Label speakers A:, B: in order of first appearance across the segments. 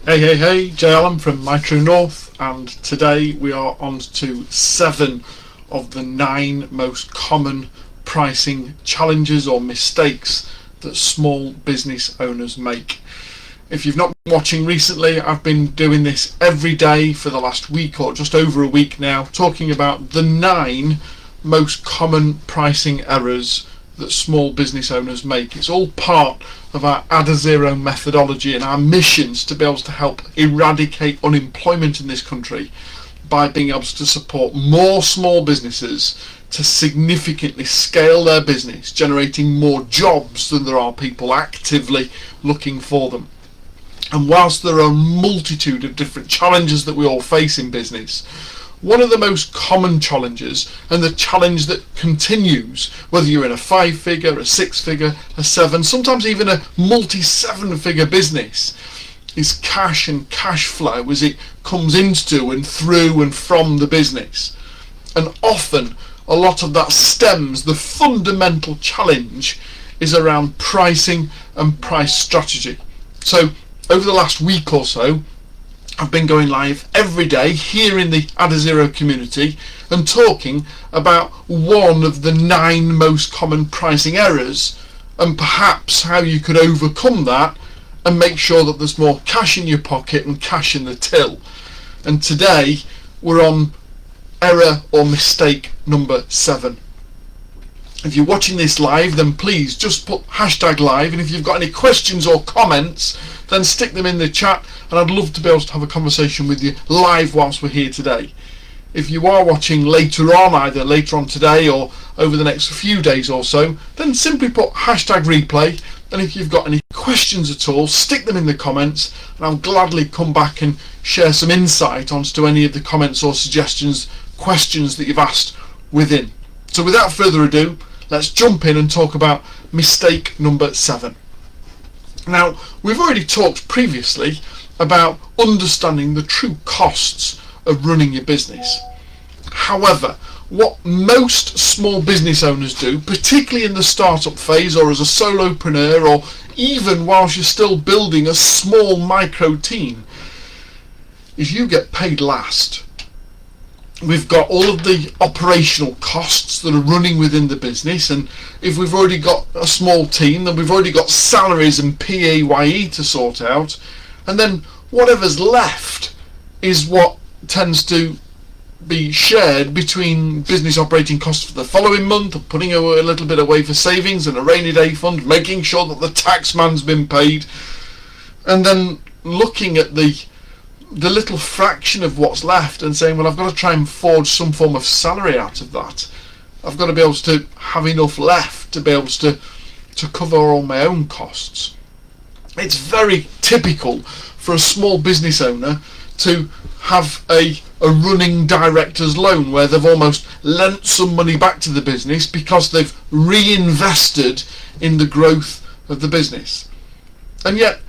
A: Hey, Jay Allen from My True North, and today we are on to 7 of the 9 most common pricing challenges or mistakes that small business owners make. If you've not been watching recently, I've been doing this every day for the last week or just over a week now, talking about the 9 most common pricing errors that small business owners make. It's all part of our Add a Zero methodology and our missions to be able to help eradicate unemployment in this country by being able to support more small businesses to significantly scale their business, generating more jobs than there are people actively looking for them. And whilst there are a multitude of different challenges that we all face in business, one of the most common challenges, and the challenge that continues, whether you're in a 5-figure, a 6-figure, a 7, sometimes even a multi-7-figure business, is cash and cash flow as it comes into and through and from the business. And often a lot of that stems, the fundamental challenge is around pricing and price strategy. So over the last week or so, I've been going live every day here in the Add a Zero community and talking about one of the 9 most common pricing errors and perhaps how you could overcome that and make sure that there's more cash in your pocket and cash in the till. And today we're on error or mistake number 7. If you're watching this live, then please just put #live, and if you've got any questions or comments, then stick them in the chat, and I'd love to be able to have a conversation with you live whilst we're here today. If you are watching later on, either later on today or over the next few days or so, then simply put #replay, and if you've got any questions at all, stick them in the comments, and I'll gladly come back and share some insight onto any of the comments or suggestions, questions that you've asked within. So without further ado, let's jump in and talk about mistake number 7. Now, we've already talked previously about understanding the true costs of running your business. However, what most small business owners do, particularly in the startup phase or as a solopreneur or even whilst you're still building a small micro team, is you get paid last. We've got all of the operational costs that are running within the business, and if we've already got a small team, then we've already got salaries and PAYE to sort out, and then whatever's left is what tends to be shared between business operating costs for the following month, putting a little bit away for savings and a rainy day fund, making sure that the tax man's been paid, and then looking at the little fraction of what's left and saying, well, I've got to try and forge some form of salary out of that. I've got to be able to have enough left to be able to cover all my own costs. It's very typical for a small business owner to have a running director's loan where they've almost lent some money back to the business because they've reinvested in the growth of the business. And yet,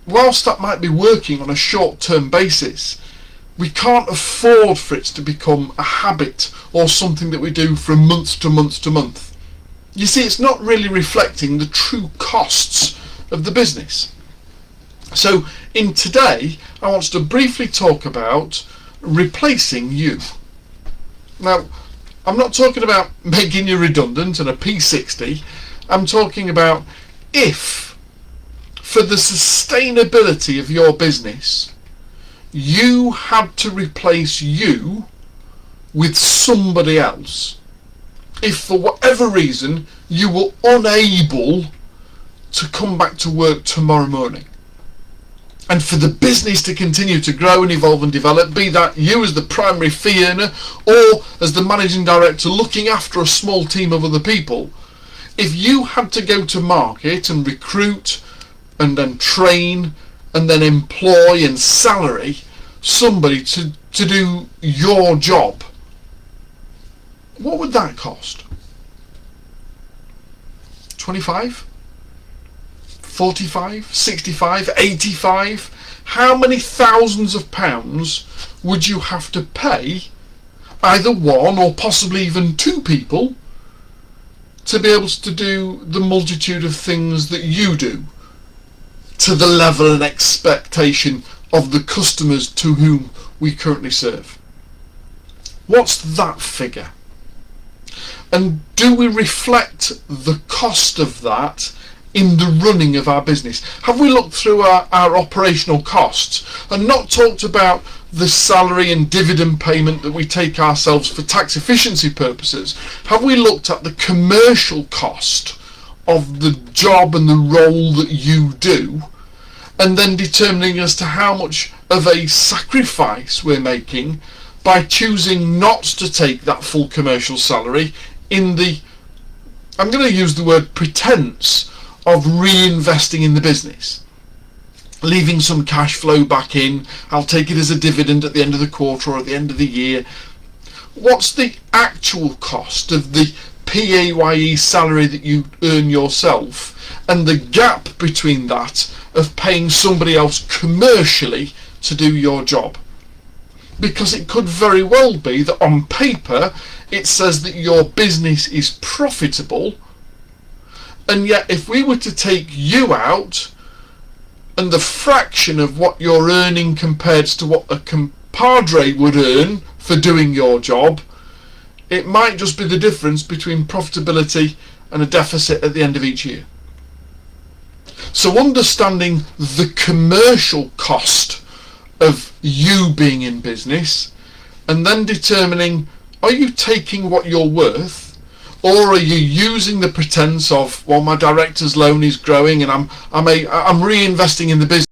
A: whilst that might be working on a short-term basis, we can't afford for it to become a habit or something that we do from month to month to month. You see, it's not really reflecting the true costs of the business. So in today, I want to briefly talk about replacing you. Now, I'm not talking about making you redundant and a P60. I'm talking about if, for the sustainability of your business, you had to replace you with somebody else. If for whatever reason you were unable to come back to work tomorrow morning, and for the business to continue to grow and evolve and develop, be that you as the primary fee earner or as the managing director looking after a small team of other people, if you had to go to market and recruit and then train and then employ and salary somebody to do your job, what would that cost? 25? 45? 65? 85? How many thousands of pounds would you have to pay either one or possibly even 2 people to be able to do the multitude of things that you do? to the level and expectation of the customers to whom we currently serve? What's that figure? And do we reflect the cost of that in the running of our business? Have we looked through our operational costs and not talked about the salary and dividend payment that we take ourselves for tax efficiency purposes? Have we looked at the commercial cost of the job and the role that you do, and then determining as to how much of a sacrifice we're making by choosing not to take that full commercial salary in the, I'm going to use the word pretense, of reinvesting in the business, leaving some cash flow back in. I'll take it as a dividend at the end of the quarter or at the end of the year. What's the actual cost of the PAYE salary that you earn yourself, and the gap between that of paying somebody else commercially to do your job? Because it could very well be that on paper it says that your business is profitable, and yet if we were to take you out and the fraction of what you're earning compared to what a compadre would earn for doing your job, it might just be the difference between profitability and a deficit at the end of each year. So understanding the commercial cost of you being in business, and then determining, are you taking what you're worth, or are you using the pretense of, well, my director's loan is growing and I'm reinvesting in the business